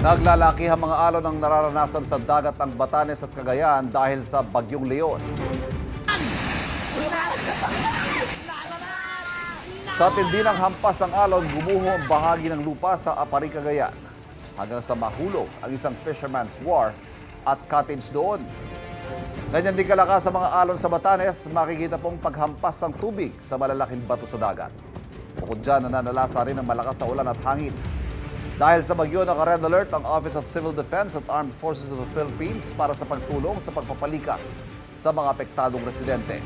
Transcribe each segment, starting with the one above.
Naglalakihang mga alon ang nararanasan sa dagat ng Batanes at Cagayan dahil sa Bagyong Leon. Sa tindi ng hampas ng alon, gumuho ang bahagi ng lupa sa Apari, Cagayan. Hanggang sa mahulog ang isang fisherman's wharf at cottage doon. Ganyan din kalakas sa mga alon sa Batanes, makikita pong paghampas ng tubig sa malalaking bato sa dagat. Bukod dyan, nananalasa rin ang malakas na ulan at hangin. Dahil sa bagyo, naka-red alert ang Office of Civil Defense at Armed Forces of the Philippines para sa pagtulong sa pagpapalikas sa mga apektadong residente.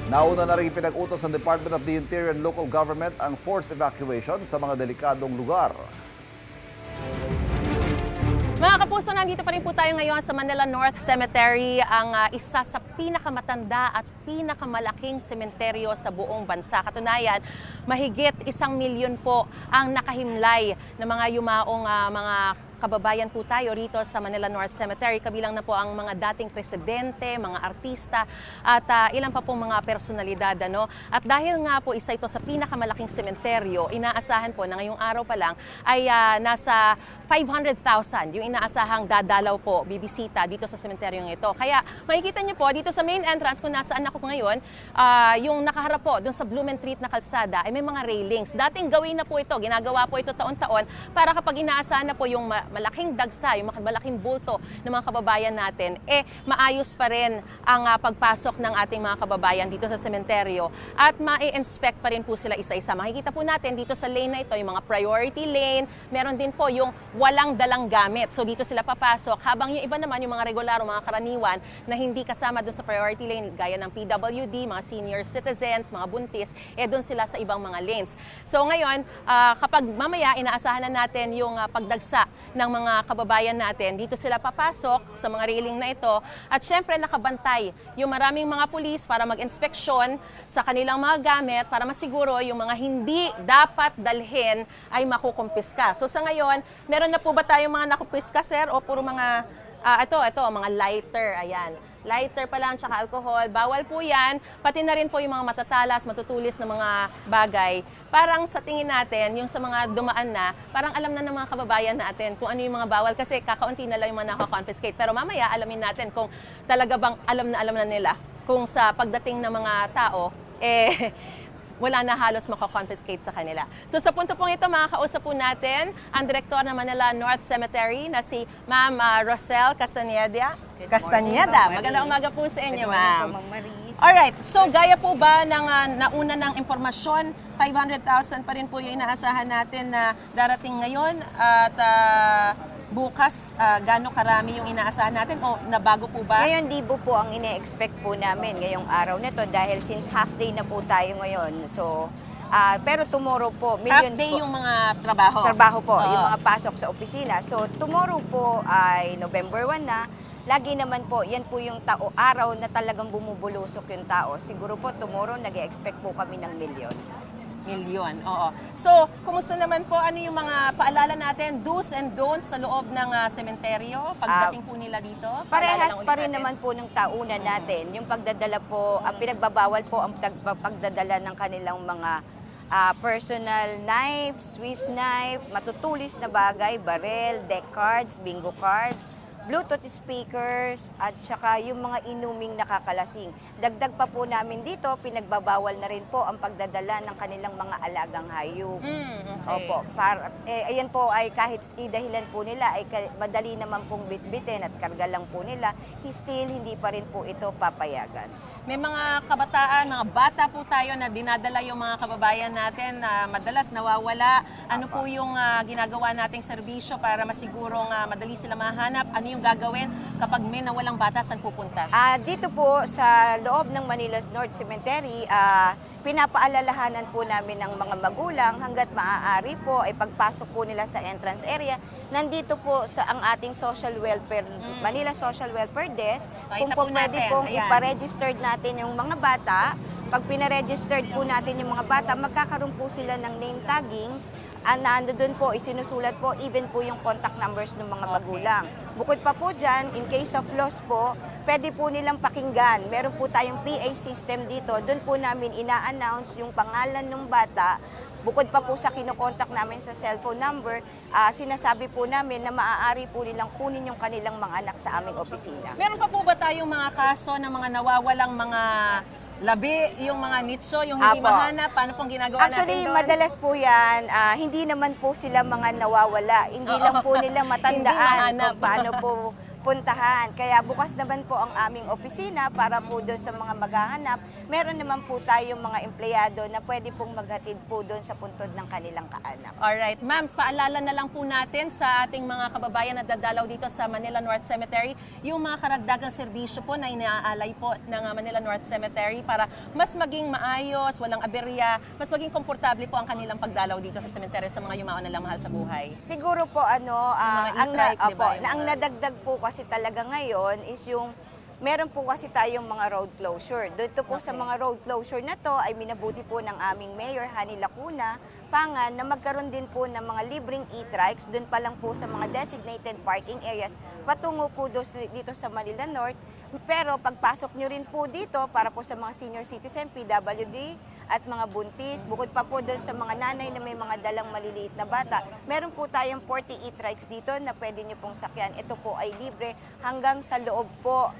Nauna na rin pinag-utos ng Department of the Interior and Local Government ang forced evacuation sa mga delikadong lugar. Mga kapuso, nandito pa rin po tayo ngayon sa Manila North Cemetery, ang isa sa pinakamatanda at pinakamalaking sementeryo sa buong bansa. Katunayan, mahigit 1,000,000 po ang nakahimlay na mga yumaong mga kababayan po tayo rito sa Manila North Cemetery. Kabilang na po ang mga dating presidente, mga artista at ilan pa pong mga personalidad. At dahil nga po isa ito sa pinakamalaking sementeryo, inaasahan po na ngayong araw pa lang ay nasa 500,000 yung inaasahang dadalaw po, bibisita dito sa sementeryong ito. Kaya makikita niyo po dito sa main entrance kung nasaan ako ngayon, yung nakaharap po doon sa Blumentritt na kalsada ay may mga railings. Dating gawin na po ito, ginagawa po ito taon-taon para kapag inaasahan na po yung malaking dagsa, yung malaking bulto ng mga kababayan natin, maayos pa rin ang pagpasok ng ating mga kababayan dito sa sementeryo at ma-inspect pa rin po sila isa-isa. Makikita po natin dito sa lane na ito, yung mga priority lane, meron din po yung walang dalang gamit. So dito sila papasok, habang yung iba naman, yung mga regular o mga karaniwan na hindi kasama doon sa priority lane, gaya ng PWD, mga senior citizens, mga buntis, doon sila sa ibang mga lanes. So ngayon, kapag mamaya inaasahan na natin yung pagdagsa ng mga kababayan natin, dito sila papasok sa mga railing na ito at syempre nakabantay yung maraming mga pulis para mag-inspeksyon sa kanilang mga gamit para masiguro yung mga hindi dapat dalhin ay makukumpiska. So sa ngayon, meron na po ba tayong mga nakukumpiska, sir? O puro mga ito, mga lighter, ayan. Lighter pa lang, tsaka alcohol. Bawal po yan. Pati na rin po yung mga matatalas, matutulis na mga bagay. Parang sa tingin natin, yung sa mga dumaan na, parang alam na ng mga kababayan natin kung ano yung mga bawal kasi kakaunti na lang yung mga nakakonfiscate. Pero mamaya, alamin natin kung talaga bang alam na nila kung sa pagdating ng mga tao, wala na halos makakonfiscate sa kanila. So sa punto pong ito, makakausap po natin ang direktor ng Manila North Cemetery na si Ma'am Rosel Castañeda. Magandang umaga po sa inyo, ma'am. Alright, so gaya po ba ng nauna ng impormasyon, 500,000 pa rin po yung inaasahan natin na darating ngayon at bukas, gaano karami yung inaasahan natin o nabago po ba? Ngayon, libo po ang ine-expect po namin ngayong araw nito dahil since half day na po tayo ngayon. So, pero tomorrow po, Half day po yung mga trabaho? Trabaho po, yung mga pasok sa opisina. So, tomorrow po ay November 1 na. Lagi naman po, yan po yung araw na talagang bumubulusok yung tao. Siguro po, tomorrow, nag-expect po kami ng milyon. Milyon, oo. So, kumusta naman po, ano yung mga paalala natin, do's and don'ts sa loob ng sementeryo pagdating po nila dito? Parehas pa rin naman po ng taunan natin. Yung pagdadala po, ang pinagbabawal po ang pagdadala ng kanilang mga personal knives, Swiss knife, matutulis na bagay, barel, deck cards, bingo cards, Bluetooth speakers, at saka yung mga inuming nakakalasing. Dagdag pa po namin dito, pinagbabawal na rin po ang pagdadala ng kanilang mga alagang hayop. Okay. Opo. Ayan po ay kahit dahilan po nila ay madali naman pong bitbitin at karga lang po nila, still hindi pa rin po ito papayagan. May mga kabataan, mga bata po tayo na dinadala yung mga kababayan natin na madalas nawawala. Ano po yung ginagawa nating serbisyo para masigurong madali sila mahanap? Ano yung gagawin kapag may nawalang bata, saan pupunta? Dito po sa loob ng Manila North Cemetery, pinapaalalahanan po namin ng mga magulang hanggat maaari po ay pagpasok po nila sa entrance area. Nandito po sa ang ating social welfare, Manila Social Welfare Desk, kung po pwede pong iparegistered natin yung mga bata. Pag pinaregistered po natin yung mga bata, magkakaroon po sila ng name taggings. Nando doon po, isinusulat po, even po yung contact numbers ng mga magulang. Bukod pa po dyan, in case of loss po, pwede po nilang pakinggan. Meron po tayong PA system dito. Doon po namin ina-announce yung pangalan ng bata Bukod pa po sa kinokontak namin sa cellphone number, sinasabi po namin na maaari po nilang kunin yung kanilang mga anak sa aming opisina. Meron pa po ba tayong mga kaso ng mga nawawalang mga labi, yung mga nitso, yung hindi Apo. mahanap? Paano pong ginagawa Actually, natin doon? madalas po yan, hindi naman po sila mga nawawala. Hindi lang po nila Hindi matandaan mahanap. kung paano po puntahan. Kaya bukas naman po ang aming opisina para po doon sa mga maghahanap. Meron naman po tayong mga empleyado na pwede pong maghatid po doon sa puntod ng kanilang kaanak. Alright, ma'am, paalala na lang po natin sa ating mga kababayan na dadalaw dito sa Manila North Cemetery, yung mga karagdagang serbisyo po na inaalay po ng Manila North Cemetery para mas maging maayos, walang aberya, mas maging komportable po ang kanilang pagdalaw dito sa cemetery sa mga yumao na lang mahal sa buhay. Siguro po mga e-trike, di ba, yung ang mga- nadagdag po kasi talaga ngayon is yung meron po kasi tayong mga road closure. Dito po sa Okay. mga road closure na to ay minabuti po ng aming Mayor Hani Lacuna Pangan na magkaroon din po ng mga libreng e-trikes doon pa lang po sa mga designated parking areas patungo po dito sa Manila North. Pero pagpasok nyo rin po dito para po sa mga senior citizen, PWD at mga buntis, bukod pa po doon sa mga nanay na may mga dalang maliliit na bata, meron po tayong 40 e-trikes dito na pwede nyo pong sakyan. Ito po ay libre hanggang sa loob po,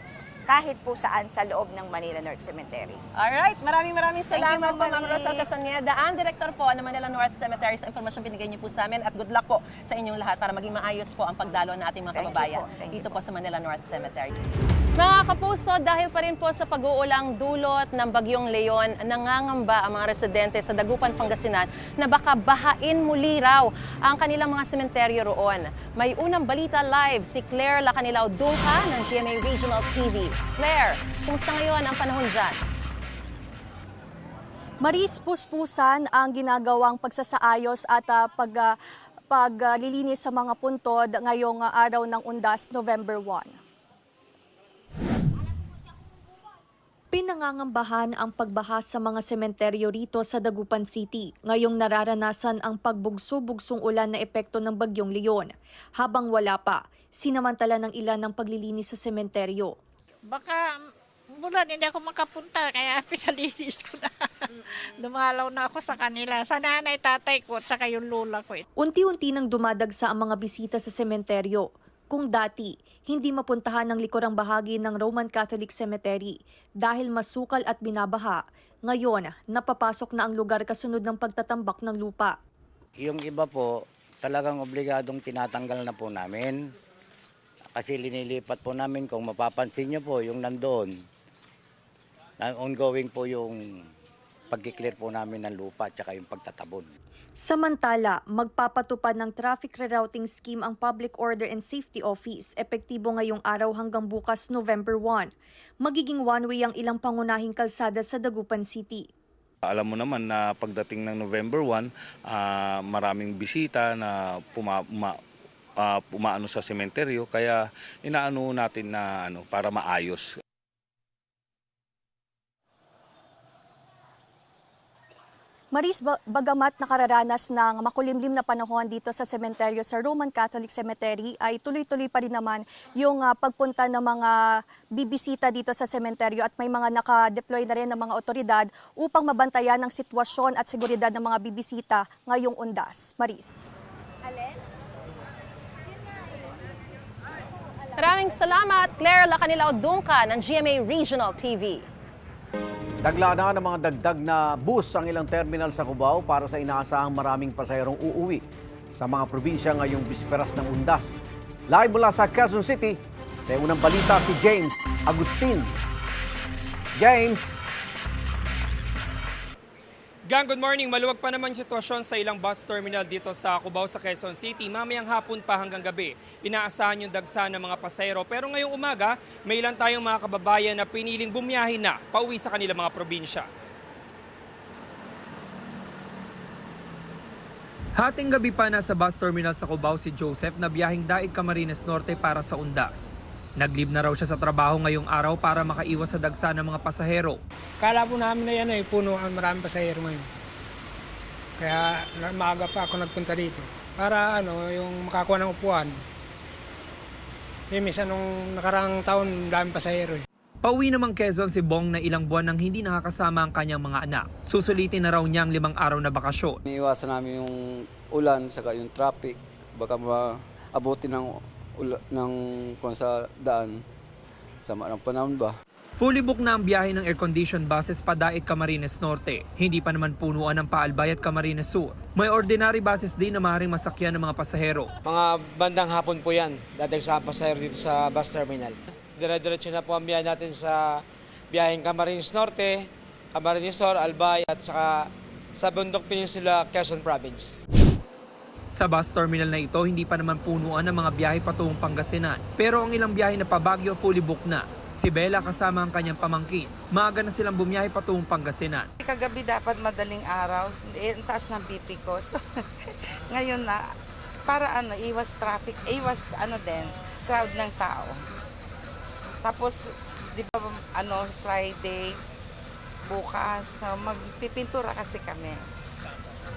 kahit po saan sa loob ng Manila North Cemetery. Alright, maraming Thank you, salamat po, Ma'am Ma'am Rosal Maris. Castaneda, ang Director po ng Manila North Cemetery sa impormasyon binigay niyo po sa amin at good luck po sa inyong lahat para maging maayos po ang pagdalo ng ating mga Thank you kababayan po. Thank you dito po sa Manila North Cemetery. Mga kapuso, dahil pa rin po sa pag-uulang dulot ng Bagyong Leon, nangangamba ang mga residente sa Dagupan, Pangasinan na baka bahain muli raw ang kanilang mga sementeryo roon. May unang balita live si Claire Lacanilao Dungca ng GMA Regional TV. Claire, kumusta ngayon ang panahon dyan? Maris, puspusan ang ginagawang pagsasaayos at paglilinis sa mga puntod ngayong araw ng Undas, November 1. Pinangangambahan ang pagbaha sa mga sementeryo rito sa Dagupan City ngayong nararanasan ang pagbugso-bugsong ulan na epekto ng Bagyong Leon. Habang wala pa, sinamantala ng ilan ng paglilinis sa sementeryo. Baka bulan hindi ako makapunta kaya pinalinis ko na. Dumalaw na ako sa kanila. Sa nanay, tatay ko at saka yung lola ko. Unti-unti nang dumadagsa ang mga bisita sa sementeryo. Kung dati, hindi mapuntahan ang likurang bahagi ng Roman Catholic Cemetery dahil masukal at binabaha, ngayon napapasok na ang lugar kasunod ng pagtatambak ng lupa. Yung iba po, talagang obligadong tinatanggal na po namin. Kasi linilipat po namin, kung mapapansin nyo po, yung nandoon, ongoing po yung pag-clear po namin ng lupa at saka yung pagtatabon. Samantala, magpapatupad ng traffic rerouting scheme ang Public Order and Safety Office, epektibo ngayong araw hanggang bukas November 1. Magiging one-way ang ilang pangunahing kalsada sa Dagupan City. Alam mo naman na pagdating ng November 1, maraming bisita na pumaano sa sementeryo, kaya inaano natin na para maayos. Maris, bagamat nakararanas ng makulimlim na panahon dito sa sementeryo sa Roman Catholic Cemetery, ay tuloy-tuloy pa rin naman yung pagpunta ng mga bibisita dito sa sementeryo at may mga naka-deploy na rin ng mga otoridad upang mabantayan ang sitwasyon at seguridad ng mga bibisita ngayong Undas. Maris. Maraming salamat, Claire Lacanilao Dungca ng GMA Regional TV. Dagla na ng mga dagdag na bus ang ilang terminal sa Cubao para sa inaasahang maraming pasahirong uuwi sa mga probinsya ngayong bisperas ng Undas. Live mula sa Quezon City, may unang balita si James Agustin. James! Gang, good morning. Maluwag pa naman yung sitwasyon sa ilang bus terminal dito sa Cubao sa Quezon City. Mamayang hapon pa hanggang gabi, inaasahan yung dagsa ng mga pasahero. Pero ngayong umaga, may ilan tayong mga kababayan na piniling bumiyahin na pauwi sa kanilang mga probinsya. Hating gabi pa nasa bus terminal sa Cubao si Joseph na biyahing daig Camarines Norte para sa Undas. Nag-leave na raw siya sa trabaho ngayong araw para makaiwas sa dagsa ng mga pasahero. Kala po namin na yan puno ang maraming pasahero ngayon. Kaya maaga pa ako nagpunta dito. Para yung makakuha ng upuan. Kasi minsan nung nakarang taon, daming pasahero. Pauwi namang Quezon si Bong na ilang buwan nang hindi nakakasama ang kanyang mga anak. Susulitin na raw niya ang 5 araw na bakasyon. Iniiwasan namin yung ulan, saka yung traffic. Baka maabutin kung sa daan. Sama ng panahon ba? Fully booked na ang biyahe ng air-conditioned buses Padait Camarines Norte. Hindi pa naman punuan ng Paalbay at Camarines Sur. May ordinary buses din na maaaring masakyan ng mga pasahero. Mga bandang hapon po yan, dating sa pasahero dito sa bus terminal. Dire-diretso na po ang biyahe natin sa biyaheng Camarines Norte, Camarines Sur, Albay at saka sa Bundok Peninsula, Quezon Province. Sa bus terminal na ito, hindi pa naman punuan ng mga biyahe patungong Pangasinan. Pero ang ilang biyahe na pa Baguio fully booked na. Si Bella kasama ang kanyang pamangkin. Maaga na silang bumiyahe patungong Pangasinan. Kagabi dapat madaling araw, ang taas ng BP ko. So, ngayon na, para iwas traffic, iwas crowd ng tao. Tapos, di ba, Friday, bukas, so magpipintura kasi kami.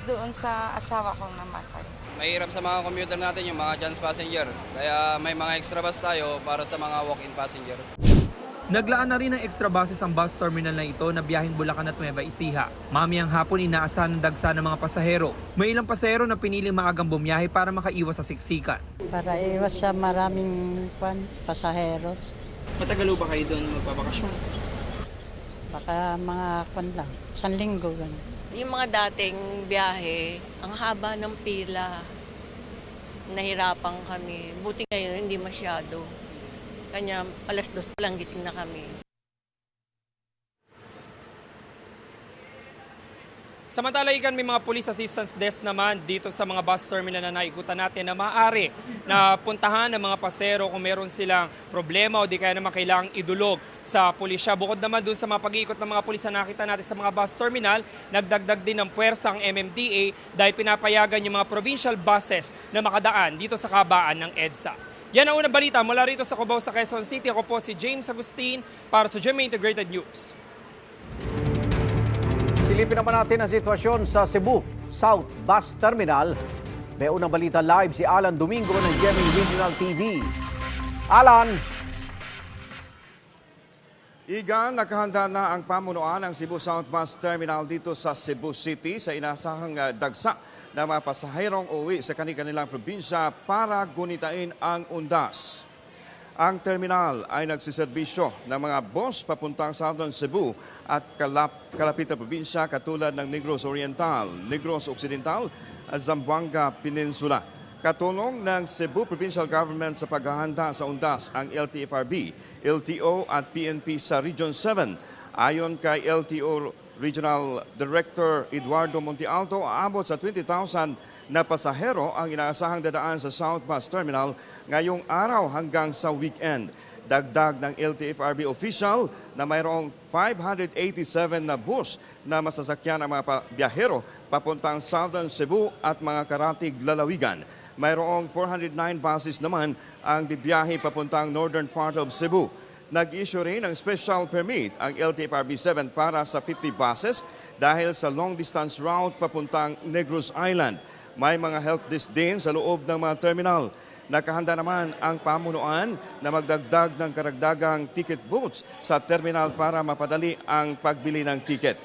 Doon sa asawa kong namatay. Mahirap sa mga commuter natin yung mga chance passenger. Kaya may mga extra bus tayo para sa mga walk-in passenger. Naglaan na rin ng extra buses ang bus terminal na ito na biyaheng Bulacan at Nueva Ecija. Mamayang hapon inaasahan ng dagsa ng mga pasahero. May ilang pasahero na piniling maagang bumiyahe para makaiwas sa siksikan. Para iwas sa maraming pasaheros. Matagal ba kayo doon magpapakasyon? Baka mga lang, 1 linggo. Yung mga dating biyahe, ang haba ng pila. Nahirapan kami. Buti ngayon, hindi masyado. Kanya, 2:00 pa lang gising na kami. Samantala, ikan may mga police assistance desk naman dito sa mga bus terminal na naikutan natin na maaari na puntahan ng mga pasero kung meron silang problema o di kaya naman kailangang idulog sa pulisya. Bukod naman dun sa mga pag-iikot ng mga pulis na nakita natin sa mga bus terminal, nagdagdag din ng puwersa ang MMDA dahil pinapayagan yung mga provincial buses na makadaan dito sa kabaan ng EDSA. Yan ang unang balita mula rito sa Cubao sa Quezon City. Ako po si James Agustin para sa GMA Integrated News. Silipin naman natin ang sitwasyon sa Cebu South Bus Terminal. May unang balita live si Alan Domingo ng GMA Regional TV. Alan! Igan, nakahanda na ang pamunuan ng Cebu South Bus Terminal dito sa Cebu City sa inasahang dagsa ng mga pasaherong uwi sa kanilang probinsya para gunitain ang undas. Ang terminal ay nagsiservisyo ng mga bus papuntang Southern Cebu at kalapit na probinsya katulad ng Negros Oriental, Negros Occidental at Zamboanga Peninsula. Katulong ng Cebu Provincial Government sa paghahanda sa undas ang LTFRB, LTO at PNP sa Region 7. Ayon kay LTO Regional Director Eduardo Montialto, aabot sa 20,000 na pasahero ang inaasahang dadaan sa South Bus Terminal ngayong araw hanggang sa weekend. Dagdag ng LTFRB official na mayroong 587 na bus na masasakyan ang mga biyahero papuntang Southern Cebu at mga karatig lalawigan. Mayroong 409 buses naman ang bibiyahe papuntang northern part of Cebu. Nag-issue rin ng special permit ang LTFRB 7 para sa 50 buses dahil sa long distance route papuntang Negros Island. May mga help desk din sa loob ng mga terminal. Nakahanda naman ang pamunuan na magdagdag ng karagdagang ticket booths sa terminal para mapadali ang pagbili ng ticket.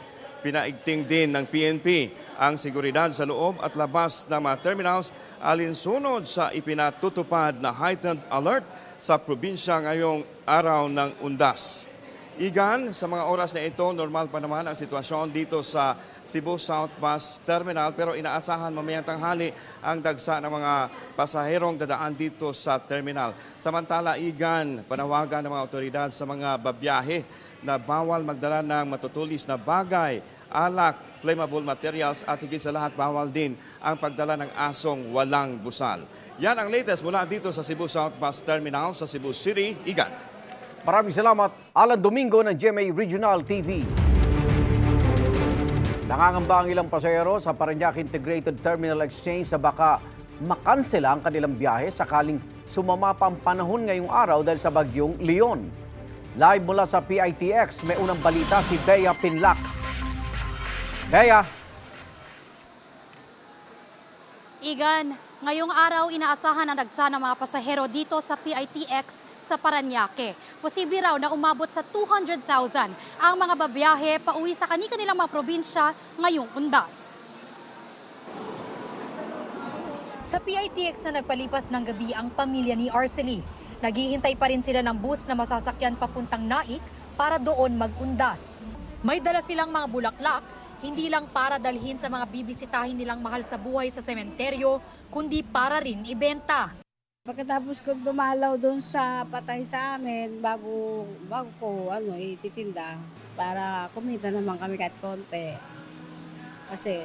Pinaigting din ng PNP ang seguridad sa loob at labas ng mga terminals alinsunod sa ipinatutupad na heightened alert sa probinsya ngayong araw ng undas. Igan, sa mga oras na ito, normal pa naman ang sitwasyon dito sa Cebu South Bus Terminal pero inaasahan mamayang tanghali ang dagsa ng mga pasaherong dadaan dito sa terminal. Samantala, Igan, panawagan ng mga otoridad sa mga babiyahe na bawal magdala ng matutulis na bagay, alak, flammable materials at higit sa lahat bawal din ang pagdala ng asong walang busal. Yan ang latest mula dito sa Cebu South Bus Terminal sa Cebu City, Igan. Maraming salamat, Alan Domingo ng GMA Regional TV. Nangangamba ang ilang pasahero sa Parañaque Integrated Terminal Exchange sa baka makansela ang kanilang biyahe sakaling sumama pa ang panahon ngayong araw dahil sa bagyong Leon. Live mula sa PITX, may unang balita si Bea Pinlac. Bea! Igan, ngayong araw inaasahan ang dagsa ng mga pasahero dito sa PITX sa Parañaque. Posible raw na umabot sa 200,000 ang mga babiyahe pauwi sa kani-kanilang mga probinsya ngayong undas. Sa PITX na nagpalipas ng gabi ang pamilya ni Arcely. Naghihintay pa rin sila ng bus na masasakyan papuntang Naik para doon mag-undas. May dala silang mga bulaklak, hindi lang para dalhin sa mga bibisitahin nilang mahal sa buhay sa sementeryo, kundi para rin ibenta. Pagkatapos ko dumalaw doon sa patay sa amin, bago ko ititinda, para kumita naman kami kahit konti. Kasi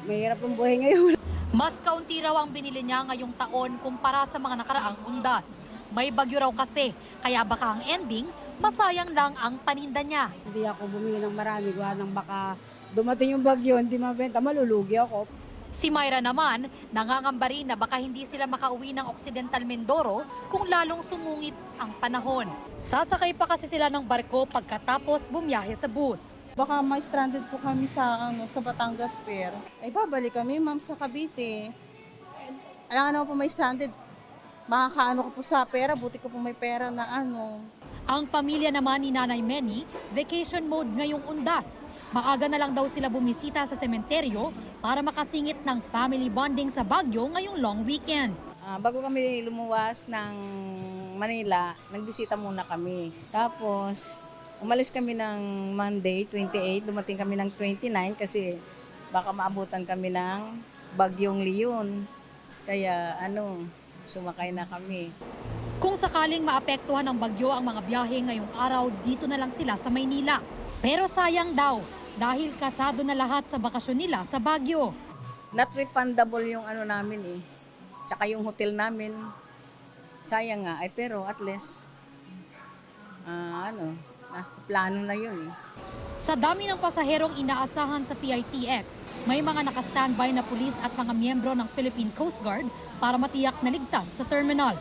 mahirap ang buhay ngayon. Mas kaunti raw ang binili niya ngayong taon kumpara sa mga nakaraang undas. May bagyo raw kasi, kaya baka ang ending, masayang lang ang paninda niya. Hindi ako bumili ng marami, gawa ng baka dumating yung bagyo, hindi mabenta, malulugi ako. Si Myra naman, nangangamba rin na baka hindi sila makauwi ng Occidental Mindoro kung lalong sumungit ang panahon. Sasakay pa kasi sila ng barko pagkatapos bumiyahe sa bus. Baka may stranded po kami sa Batangas Pier. Ay babalik kami ma'am sa Cavite. Alam naman po may stranded. Makakaano ko po sa pera, buti ko po may pera na Ang pamilya naman ni Nanay Meni, vacation mode ngayong undas. Maaga na lang daw sila bumisita sa sementeryo para makasingit ng family bonding sa Baguio ngayong long weekend. Bago kami lumuwas ng Manila, nagbisita muna kami. Tapos, umalis kami ng Monday, 28, dumating kami ng 29 kasi baka maabutan kami ng Bagyong Leon. Kaya sumakay na kami. Kung sakaling maapektuhan ng bagyo ang mga biyahe ngayong araw, dito na lang sila sa Maynila. Pero sayang daw, dahil kasado na lahat sa bakasyon nila sa Baguio. Not refundable yung namin Tsaka yung hotel namin. Sayang nga, pero at least, nasa plano na yun Sa dami ng pasaherong inaasahan sa PITX, may mga naka-standby na pulis at mga miyembro ng Philippine Coast Guard para matiyak na ligtas sa terminal.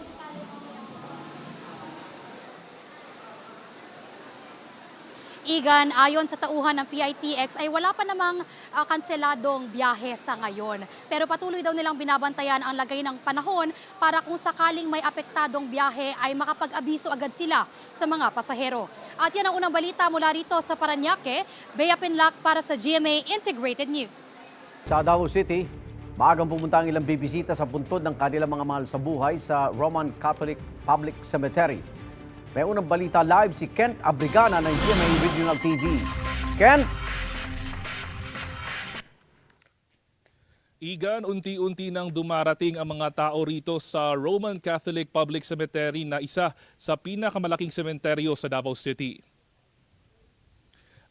Igan, ayon sa tauhan ng PITX ay wala pa namang kanseladong biyahe sa ngayon. Pero patuloy daw nilang binabantayan ang lagay ng panahon para kung sakaling may apektadong biyahe ay makapag-abiso agad sila sa mga pasahero. At yan ang unang balita mula rito sa Parañaque. Bea Pinlac para sa GMA Integrated News. Sa Davao City, maagang pumunta ang ilang bibisita sa puntod ng kanilang mga mahal sa buhay sa Roman Catholic Public Cemetery. May unang balita live si Kent Abrigana ng GMA Regional TV. Kent! Igan, unti-unti nang dumarating ang mga tao rito sa Roman Catholic Public Cemetery na isa sa pinakamalaking sementeryo sa Davao City.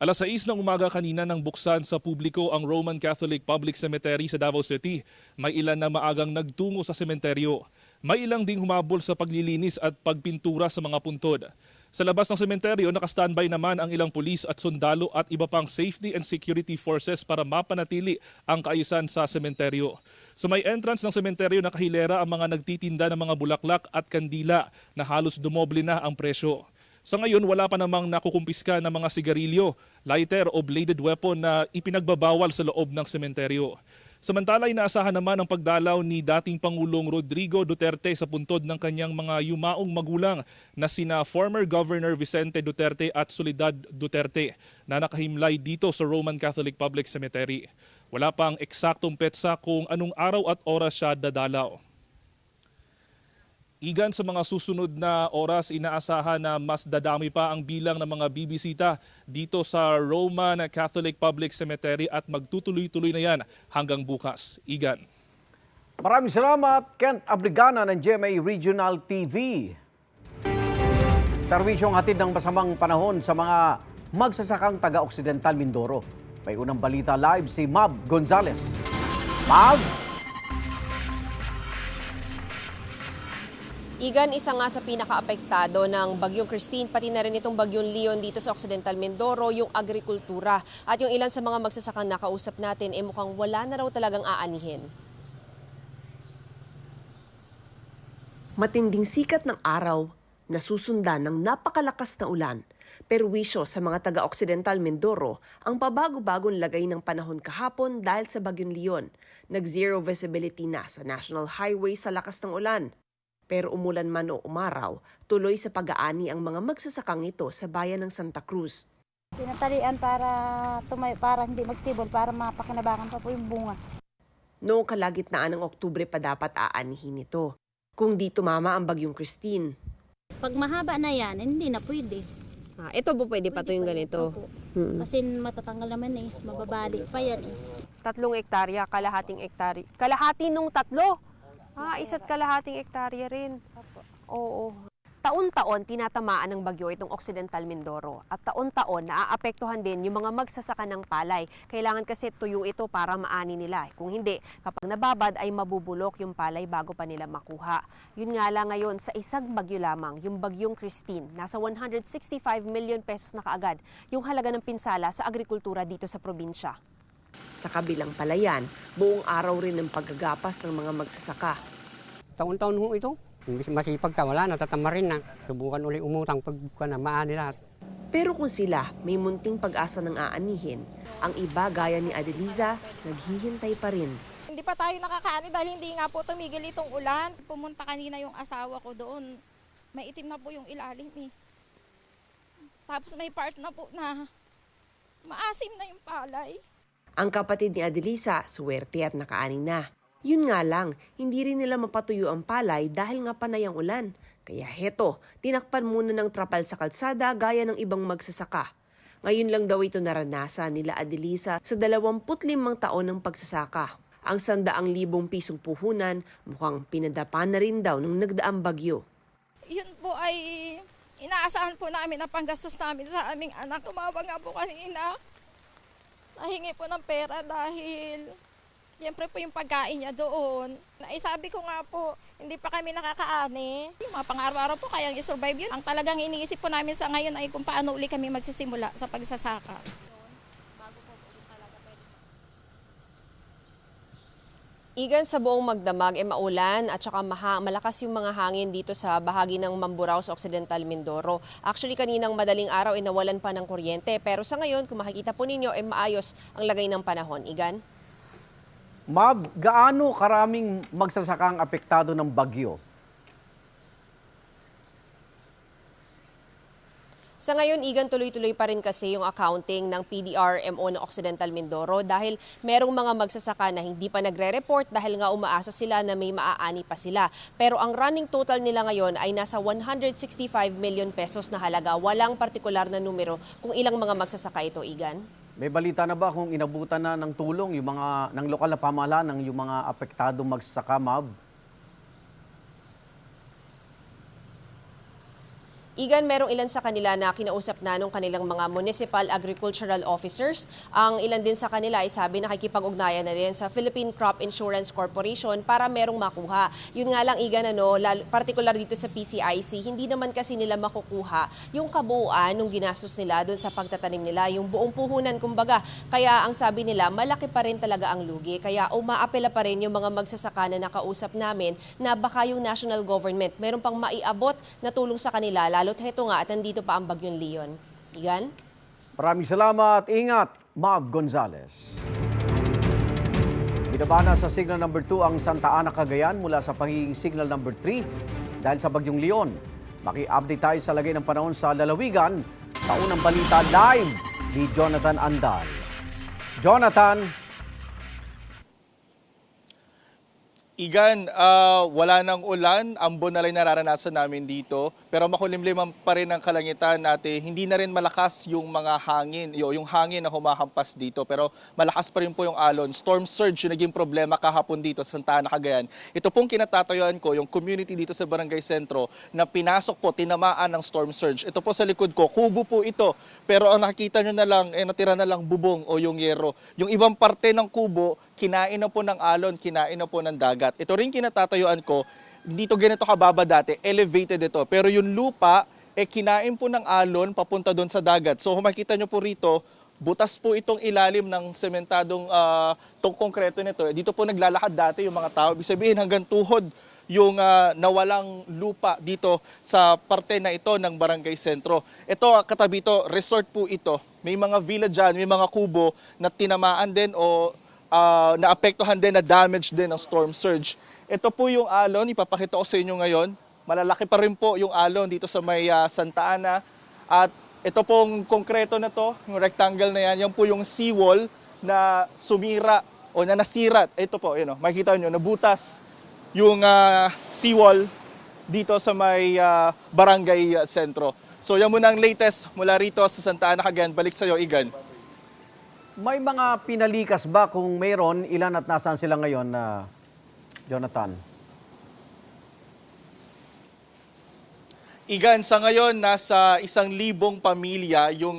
Alas 6 ng umaga kanina nang buksan sa publiko ang Roman Catholic Public Cemetery sa Davao City. May ilan na maagang nagtungo sa sementeryo. May ilang ding humabol sa paglilinis at pagpintura sa mga puntod. Sa labas ng sementeryo, nakastandby naman ang ilang pulis at sundalo at iba pang safety and security forces para mapanatili ang kaayusan sa sementeryo. Sa may entrance ng sementeryo, nakahilera ang mga nagtitinda ng mga bulaklak at kandila na halos dumoble na ang presyo. Sa ngayon, wala pa namang nakukumpiska ng mga sigarilyo, lighter o bladed weapon na ipinagbabawal sa loob ng sementeryo. Samantala, inaasahan naman ang pagdalaw ni dating Pangulong Rodrigo Duterte sa puntod ng kanyang mga yumaong magulang na sina former Governor Vicente Duterte at Soledad Duterte na nakahimlay dito sa Roman Catholic Public Cemetery. Wala pang eksaktong petsa kung anong araw at oras siya dadalaw. Igan, sa mga susunod na oras, inaasahan na mas dadami pa ang bilang ng mga bibisita dito sa Roman Catholic Public Cemetery at magtutuloy-tuloy na yan hanggang bukas. Igan. Maraming salamat, Kent Abrigana ng GMA Regional TV. Perwisyong hatid ng masamang panahon sa mga magsasakang taga-Occidental Mindoro. May unang balita live si Mab Gonzales. Mab! Igan, isa nga sa pinaka-apektado ng Bagyong Christine, pati na rin itong Bagyong Leon dito sa Occidental Mindoro, yung agrikultura. At yung ilan sa mga magsasakang nakausap natin, mukhang wala na raw talagang aanihin. Matinding sikat ng araw, nasusundan ng napakalakas na ulan. Perwisyo sa mga taga-Occidental Mindoro ang pabago-bagong lagay ng panahon kahapon dahil sa Bagyong Leon. Nag-zero visibility na sa National Highway sa lakas ng ulan. Pero umulan man o umaraw, tuloy sa pag-aani ang mga magsasakang ito sa bayan ng Santa Cruz. Tinatalian para hindi magsibol, para mapakinabangan pa po yung bunga. Noong kalagitnaan ng Oktubre pa dapat aanihin ito. Kung di tumama ang bagyong Christine. Pag mahaba na yan, hindi na pwede. Ito po pwede pa ito yung ganito. Kasi matatanggal naman mababali pa yan 3 hektarya, kalahating hektarya. Kalahati nung 3? Isa't kalahating hektarya rin. Oo. Taon-taon tinatamaan ng bagyo itong Occidental Mindoro at taon-taon naaapektuhan din yung mga magsasaka ng palay. Kailangan kasi tuyo ito para maani nila. Kung hindi, kapag nababad ay mabubulok yung palay bago pa nila makuha. Yun nga lang ngayon sa isang bagyo lamang, yung bagyong Christine, nasa 165 million pesos na kaagad yung halaga ng pinsala sa agrikultura dito sa probinsya. Sa kabilang palayan, buong araw rin ng paggagapas ng mga magsasaka. Taon-taon ho ito. Masipag ka, wala, natatama rin na. Subukan uli umutang pagka na maani lahat. Pero kung sila may munting pag-asa ng aanihin, ang iba gaya ni Adeliza, naghihintay pa rin. Hindi pa tayo nakakaani dahil hindi nga po tumigil itong ulan. Pumunta kanina yung asawa ko doon. Maitim na po yung ilalim Tapos may part na po na maasim na yung palay. Ang kapatid ni Adeliza, suwerte at nakaani na. Yun nga lang, hindi rin nila mapatuyo ang palay dahil nga panay ang ulan. Kaya heto, tinakpan muna ng trapal sa kalsada gaya ng ibang magsasaka. Ngayon lang daw ito naranasan nila Adeliza sa 25 taon ng pagsasaka. Ang 100,000 pisong puhunan mukhang pinadapa na rin daw ng nagdaang bagyo. Yun po ay inaasahan po namin na panggastos namin sa aming anak. Tumawag nga po kanina. Nahingi po ng pera dahil siyempre po yung pagkain niya doon. Naisabi ko nga po, hindi pa kami nakakaani. Yung mga pang-araw-araw po kayang i-survive yun. Ang talagang iniisip po namin sa ngayon ay kung paano uli kami magsisimula sa pagsasaka. Igan, sa buong Magdamag maulan at saka malakas yung mga hangin dito sa bahagi ng Mamburao sa Occidental Mindoro. Actually, kaninang madaling araw nawalan pa ng kuryente. Pero sa ngayon, kung makikita po ninyo, maayos ang lagay ng panahon. Igan? Ma'am, gaano karaming magsasakang apektado ng bagyo? Sa ngayon, Igan, tuloy-tuloy pa rin kasi yung accounting ng PDRMO ng Occidental Mindoro dahil merong mga magsasaka na hindi pa nagre-report dahil nga umaasa sila na may maaani pa sila. Pero ang running total nila ngayon ay nasa 165 million pesos na halaga. Walang partikular na numero kung ilang mga magsasaka ito, Igan. May balita na ba kung inabutan na ng tulong yung mga ng lokal na pamahalaan ng yung mga apektado magsasaka, Ma'am? Igan, merong ilan sa kanila na kinausap na nung kanilang mga municipal agricultural officers. Ang ilan din sa kanila ay sabi nakikipag-ugnayan na rin sa Philippine Crop Insurance Corporation para merong makuha. Yun nga lang, Igan, particular dito sa PCIC, hindi naman kasi nila makukuha yung kabuuan ng ginastos nila doon sa pagtatanim nila, yung buong puhunan kumbaga. Kaya ang sabi nila, malaki pa rin talaga ang lugi. Kaya umaapela pa rin yung mga magsasaka na nakausap namin na baka yung national government meron pang maiabot na tulong sa kanila, lalo't heto nga at nandito pa ang bagyong Leon. Igan? Maraming salamat. Ingat, Ma'am Gonzales. Binabana sa signal number 2 ang Santa Ana, Cagayan mula sa pagiging signal number 3 dahil sa bagyong Leon. Maki-update tayo sa lagay ng panahon sa lalawigan sa unang balita live ni Jonathan Andal. Jonathan. Igan, wala nang ulan, ambon na lang nararanasan namin dito. Pero makulimlim pa rin ang kalangitan natin. Hindi na rin malakas yung mga hangin, yung hangin na humahampas dito. Pero malakas pa rin po yung alon. Storm surge yung naging problema kahapon dito sa Santa Ana, Cagayan. Ito pong kinatatayuan ko, yung community dito sa Barangay Sentro na pinasok po, tinamaan ng storm surge. Ito po sa likod ko, kubo po ito. Pero ang nakikita nyo na lang, natira na lang bubong o yung yero. Yung ibang parte ng kubo, kinain na po ng alon, kinain na po ng dagat. Ito rin kinatatayuan ko, dito ganito kababa dati, elevated ito. Pero yung lupa, kinain po ng alon papunta doon sa dagat. So kung makikita nyo po rito, butas po itong ilalim ng sementadong tong konkreto nito. Dito po naglalakad dati yung mga tao. Ibig sabihin hanggang tuhod yung nawalang lupa dito sa parte na ito ng Barangay Sentro. Ito, katabi ito, resort po ito. May mga villa dyan, may mga kubo na tinamaan din o naapektuhan din, na damage din ng storm surge. Ito po yung alon, ipapakita ko sa inyo ngayon. Malalaki pa rin po yung alon dito sa may Santa Ana. At ito pong konkreto na to, yung rectangle na yan po yung seawall na sumira o na nasira. Ito po, makikita nyo, nabutas yung seawall dito sa may barangay sentro. So yan muna ang latest mula rito sa Santa Ana, Cagayan. Balik sa iyo, Igan. May mga pinalikas ba? Kung mayroon, ilan at nasaan sila ngayon, Jonathan? Igan, sa ngayon, nasa 1,000 pamilya yung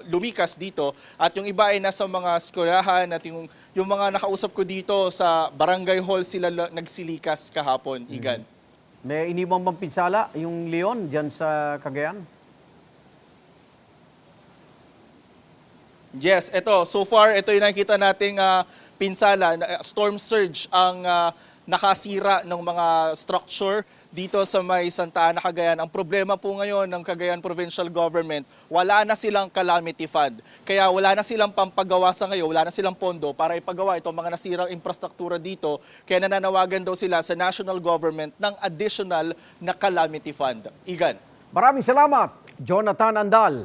lumikas dito at yung iba ay nasa mga eskwelahan at yung mga nakausap ko dito sa barangay hall sila nagsilikas kahapon, Igan. May iniwang bang pinsala yung Leon dyan sa Cagayan? Yes, so far, ito yung nakikita nating pinsala, storm surge ang nakasira ng mga structure dito sa may Santa Ana, Cagayan. Ang problema po ngayon ng Cagayan Provincial Government, wala na silang calamity fund. Kaya wala na silang pampagawa sa ngayon, wala na silang pondo para ipagawa itong mga nasirang infrastruktura dito. Kaya nananawagan daw sila sa national government ng additional na calamity fund. Igan. Maraming salamat, Jonathan Andal.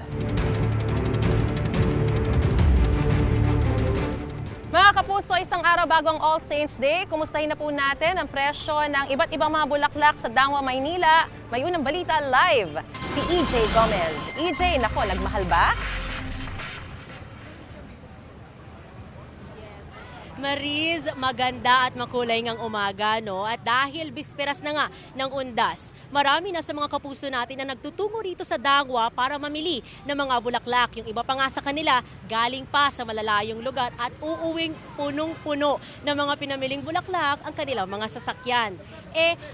Mga kapuso, isang araw bago ang All Saints Day, kumustahin na po natin ang presyo ng iba't ibang mga bulaklak sa Dangwa, Maynila. May unang balita live, si EJ Gomez. EJ, nako, nagmahal ba? Mariz, maganda at makulay ngang umaga, no? At dahil bisperas na nga ng undas, marami na sa mga kapuso natin na nagtutungo rito sa Dangwa para mamili ng mga bulaklak. Yung iba pa nga sa kanila, galing pa sa malalayong lugar at uuwing punong-puno ng mga pinamiling bulaklak ang kanilang mga sasakyan.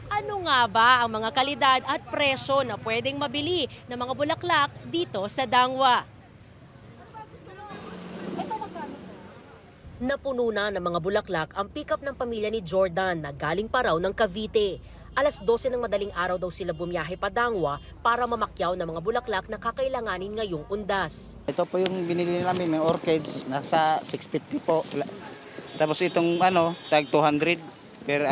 Ano nga ba ang mga kalidad at presyo na pwedeng mabili ng mga bulaklak dito sa Dangwa? Napuno na ng mga bulaklak ang pick-up ng pamilya ni Jordan na galing pa raw ng Cavite. Alas 12 ng madaling araw daw sila bumiyahe pa Dangwa para mamakyaw ng mga bulaklak na kakailanganin ngayong undas. Ito po yung binili namin, may orchids, nasa 650 po. Tapos itong tag 200 per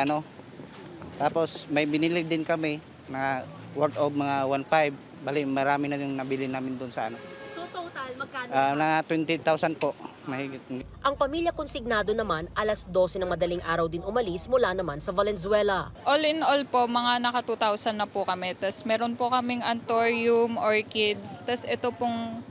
Tapos may binili din kami na worth of mga 1.5. Bali, marami na yung nabili namin doon sa So total, magkano? na 20,000 po. Mahigit. Ang pamilya konsignado naman, alas 12 ng madaling araw din umalis mula naman sa Valenzuela. All in all po, mga naka 2,000 na po kami. Tapos meron po kaming anthurium, orchids. Tapos ito pong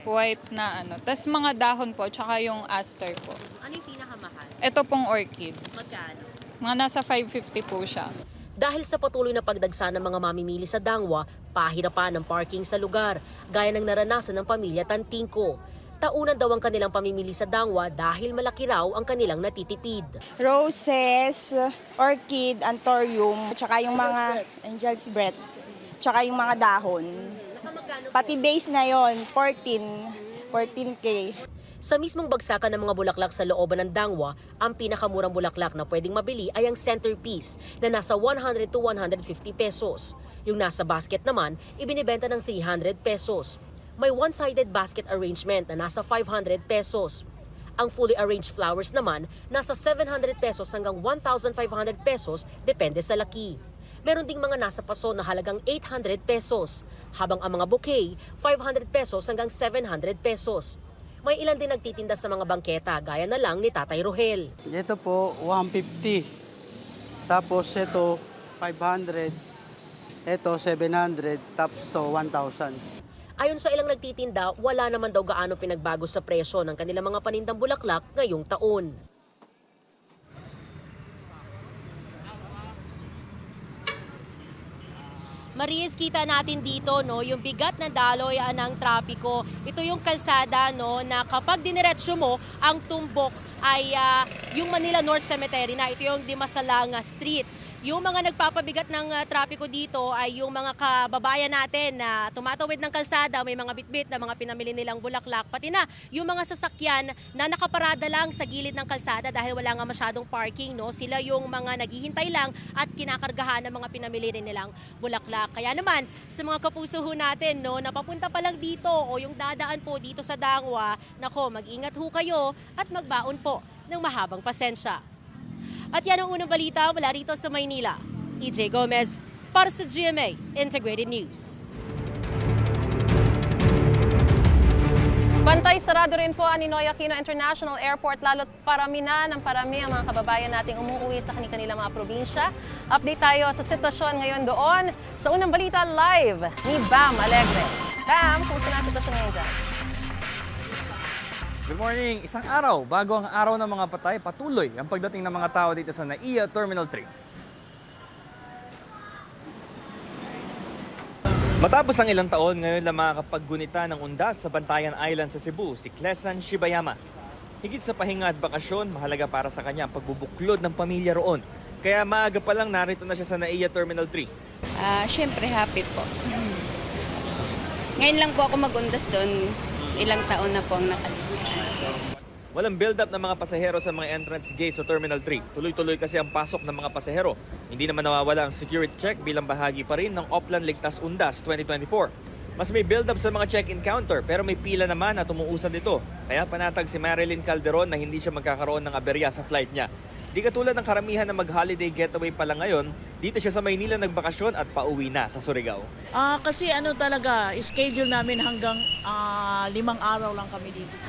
white na Tapos mga dahon po, tsaka yung aster po. Ano yung pinakamahal? Ito pong orchids. Magkano? Mga nasa 550 po siya. Dahil sa patuloy na pagdagsa ng mga mamimili sa Dangwa, pahirapan ng parking sa lugar, gaya ng naranasan ng pamilya Tantingco. Taunan daw ang kanilang pamimili sa Dangwa dahil malaki raw ang kanilang natitipid. Roses, orchid, anthurium, tsaka yung mga angel's breath, tsaka yung mga dahon. Pati base na yon, 14K. Sa mismong bagsakan ng mga bulaklak sa looban ng Dangwa, ang pinakamurang bulaklak na pwedeng mabili ay ang centerpiece na nasa 100 to 150 pesos. Yung nasa basket naman, ibinibenta ng 300 pesos. May one-sided basket arrangement na nasa 500 pesos. Ang fully arranged flowers naman, nasa 700 pesos hanggang 1,500 pesos depende sa laki. Meron ding mga nasa paso na halagang 800 pesos, habang ang mga bouquet, 500 pesos hanggang 700 pesos. May ilan din nagtitinda sa mga bangketa, gaya na lang ni Tatay Rohel. Ito po, 150. Tapos ito, 500. Ito, 700. Tapos ito, 1,000. Ayon sa ilang nagtitinda, wala naman daw gaano pinagbago sa presyo ng kanilang mga panindang bulaklak ngayong taon. Maris, kita natin dito yung bigat na daloy ng trapiko. Ito yung kalsada na kapag diniretso mo, ang tumbok ay yung Manila North Cemetery na. Ito yung Dimasalang Street. Yung mga nagpapabigat ng trapiko dito ay yung mga kababayan natin na tumatawid ng kalsada, may mga bitbit na mga pinamili nilang bulaklak. Pati na yung mga sasakyan na nakaparada lang sa gilid ng kalsada dahil wala nga masyadong parking. Sila yung mga naghihintay lang at kinakargahan ng mga pinamili nilang bulaklak. Kaya naman, sa mga kapuso natin na papunta pa lang dito o yung dadaan po dito sa Dangwa, nako, mag-ingat ho kayo at magbaon po ng mahabang pasensya. At yan ang unang balita mula rito sa Maynila. EJ Gomez para sa GMA Integrated News. Bantay sarado rin po ang Ninoy Aquino International Airport, lalo't parami ang mga kababayan nating umuwi sa kanilang mga probinsya. Update tayo sa sitwasyon ngayon doon sa unang balita live ni Bam Alegre. Bam, kumusta na ang sitwasyon ngayon dyan? Good morning! Isang araw bago ang araw ng mga patay, patuloy ang pagdating ng mga tao dito sa NAIA Terminal 3. Matapos ang ilang taon, ngayon lang makakapaggunita ng undas sa Bantayan Island sa Cebu, si Clesan Shibayama. Higit sa pahinga at bakasyon, mahalaga para sa kanya ang pagbubuklod ng pamilya roon. Kaya maaga pa lang narito na siya sa NAIA Terminal 3. Siyempre happy po. Ngayon lang po ako mag-undas doon. Ilang taon na po ang nakalimutan. Walang build-up ng mga pasahero sa mga entrance gate sa Terminal 3. Tuloy-tuloy kasi ang pasok ng mga pasahero. Hindi naman nawawala ang security check bilang bahagi pa rin ng Oplan Ligtas Undas 2024. Mas may build-up sa mga check-in counter pero may pila naman at umuusad ito. Kaya panatag si Marilyn Calderon na hindi siya magkakaroon ng aberya sa flight niya. Di katulad ng karamihan na mag-holiday getaway pa lang ngayon, dito siya sa Maynila nagbakasyon at pauwi na sa Surigao. Kasi talaga, schedule namin hanggang 5 araw lang kami dito sa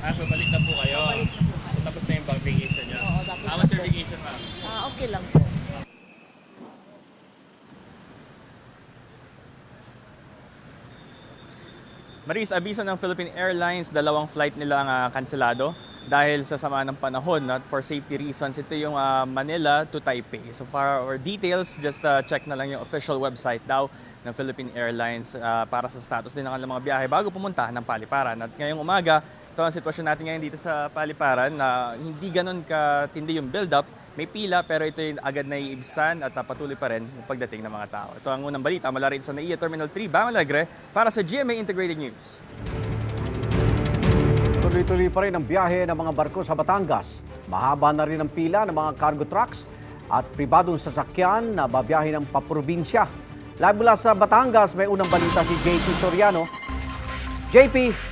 So balik na po kayo? Balik na po kayo. Tapos na yung vacation niya? Oo, tapos How was your vacation, ma'am? Okay lang po. Maris, abiso ng Philippine Airlines, 2 flight nilang kanselado dahil sa sama ng panahon. At for safety reasons, ito yung Manila to Taipei. So for details, just check na lang yung official website daw ng Philippine Airlines para sa status din ng kanilang mga biyahe bago pumunta ng Paliparan. At ngayong umaga, ito ang sitwasyon natin ngayon dito sa Paliparan na hindi ganun katindi yung build-up. May pila pero ito yung agad na iibsan at patuloy pa rin yung pagdating ng mga tao. Ito ang unang balita mula rin sa NAIA Terminal 3, Bam Alegre para sa GMA Integrated News. Tuloy-tuloy pa rin ang biyahe ng mga barko sa Batangas. Mahaba na rin ang pila ng mga cargo trucks at pribadong sasakyan na babiyahe ng paprobinsya. Live mula sa Batangas, may unang balita si JP Soriano. JP!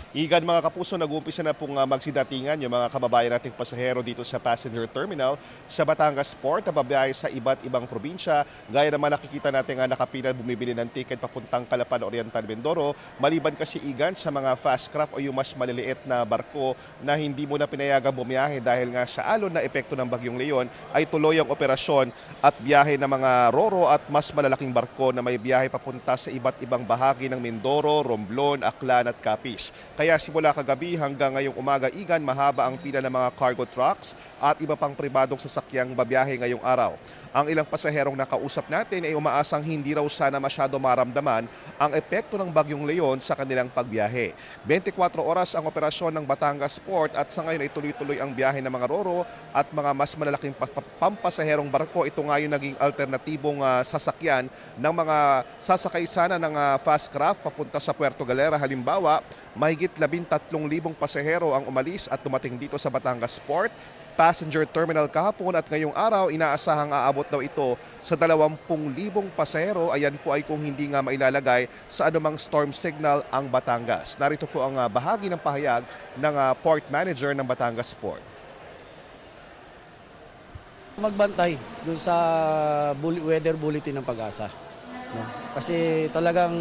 Igan mga kapuso, nag-uumpisa na pong magsidatingan yung mga kababayan nating pasahero dito sa passenger terminal sa Batangas Port na babiyahe sa iba't ibang probinsya. Gaya naman nakikita natin nga nakapila bumibili ng ticket papuntang Calapan Oriental Mindoro. Maliban kasi Igan sa mga fast craft o yung mas maliliit na barko na hindi mo na pinayagang bumiyahe dahil nga sa alon na epekto ng Bagyong Leon ay tuloy ang operasyon at biyahe ng mga roro at mas malalaking barko na may biyahe papunta sa iba't ibang bahagi ng Mindoro, Romblon, Aklan at Capiz. Kaya simula kagabi hanggang ngayong umaga, Igan, mahaba ang pila ng mga cargo trucks at iba pang pribadong sasakyang babiyahe ngayong araw. Ang ilang pasaherong nakausap natin ay umaasang hindi raw sana masyado maramdaman ang epekto ng Bagyong Leon sa kanilang pagbiyahe. 24 oras ang operasyon ng Batangas Port at sa ngayon ay tuloy-tuloy ang biyahe ng mga roro at mga mas malalaking pampasaherong barko. Ito nga yung naging alternatibong sasakyan ng mga sasakay sana ng fast craft papunta sa Puerto Galera. Halimbawa, mahigit 13,000 pasahero ang umalis at dumating dito sa Batangas Port Passenger Terminal kahapon at ngayong araw inaasahang aabot daw ito sa 20,000 pasahero. Ayan po ay kung hindi nga mailalagay sa anumang storm signal ang Batangas. Narito po ang bahagi ng pahayag ng Port Manager ng Batangas Port. Magbantay dun sa weather bulletin ng Pag-asa. No? Kasi talagang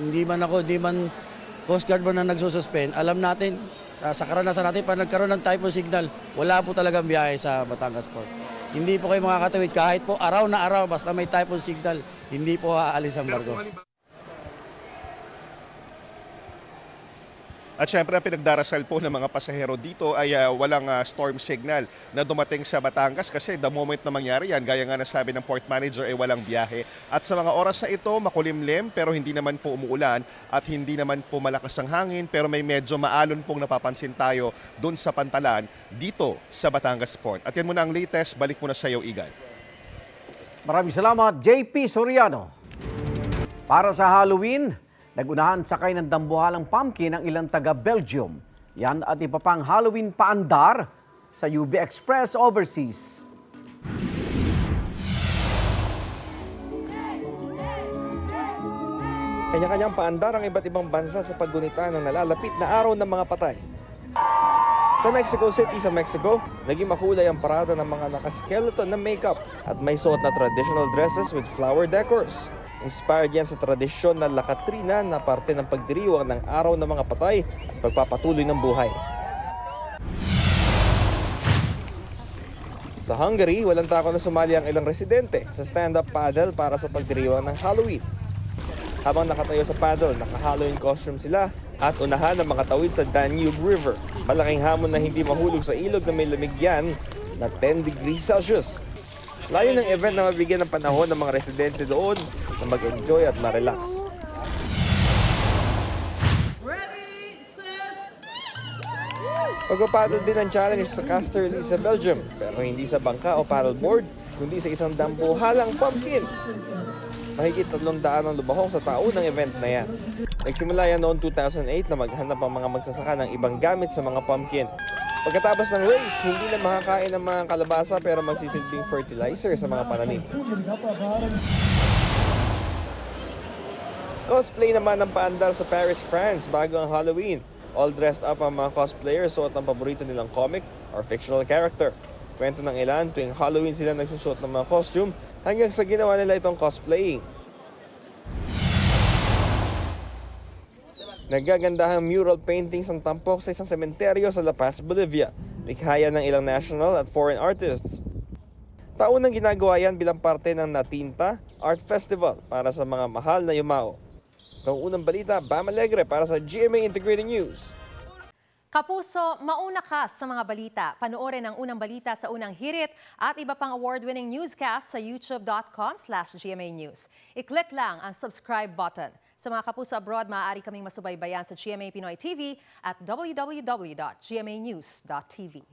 hindi man Coast Guard man na nagsususpend, alam natin, sa karanasan natin, pag nagkaroon ng typhoon signal, wala po talagang biyahe sa Batangas Port. Hindi po kayo makakatawid kahit po araw na araw, basta may typhoon signal, hindi po aalis ang barko. At syempre ang pinagdarasal po ng mga pasahero dito ay walang storm signal na dumating sa Batangas kasi the moment na mangyari yan, gaya nga nasabi ng port manager, ay walang biyahe. At sa mga oras na ito, makulimlim pero hindi naman po umuulan at hindi naman po malakas ang hangin pero may medyo maalon pong napapansin tayo doon sa pantalan dito sa Batangas Port. At yan muna ang latest, balik muna sa iyo, Igan. Maraming salamat, JP Soriano. Para sa Halloween, nagunahan sakay ng dambuhalang pumpkin ang ilang taga-Belgium. Yan at iba pang Halloween paandar sa UB Express Overseas. Kanya-kanyang paandar ang iba't ibang bansa sa paggunita ng nalalapit na araw ng mga patay. Sa Mexico City sa Mexico, naging makulay ang parada ng mga nakaskeleton na makeup at may suot na traditional dresses with flower decors. Inspired yan sa tradisyon na lakatrina na parte ng pagdiriwang ng araw ng mga patay at pagpapatuloy ng buhay. Sa Hungary, walang tako na sumali ang ilang residente sa stand-up paddle para sa pagdiriwang ng Halloween. Habang nakatayo sa paddle, naka-Halloween costume sila at unahan ng mga tawid sa Danube River. Malaking hamon na hindi mahulog sa ilog na may lamigyan na 10 degrees Celsius. Layo ng event na mabigyan ng panahon ng mga residente doon na mag-enjoy at ma-relax. Pagpapaddle din ang challenge sa Casterly sa Belgium, pero hindi sa bangka o paddleboard, kundi sa isang dambuhalang pumpkin. Mahigit 300 ang lubahong sa taon ng event na yan. Nagsimula yan noong 2008 na maghanap ang mga magsasaka ng ibang gamit sa mga pumpkin. Pagkatapos ng race, hindi na makakain ng mga kalabasa pero magsisilbing fertilizer sa mga pananim. Cosplay naman ng paandar sa Paris, France bago ang Halloween. All dressed up ang mga cosplayers, suot ang paborito nilang comic or fictional character. Kwento ng ilan, tuwing Halloween sila nagsusuot ng mga costume hanggang sa ginawa nila itong cosplaying. Nagagandahang mural paintings ang tampok sa isang sementeryo sa La Paz, Bolivia. Likhaya ng ilang national at foreign artists. Taon nang ginagawa yan bilang parte ng Natinta Art Festival para sa mga mahal na yumao. Ito ang unang balita, Bam Alegre para sa GMA Integrated News. Kapuso, mauna ka sa mga balita. Panoorin ang unang balita sa unang hirit at iba pang award-winning newscast sa youtube.com/GMA News. I-click lang ang subscribe button. Sa mga kapuso abroad, maaari kaming masubaybayan sa GMA Pinoy TV at www.gmanews.tv.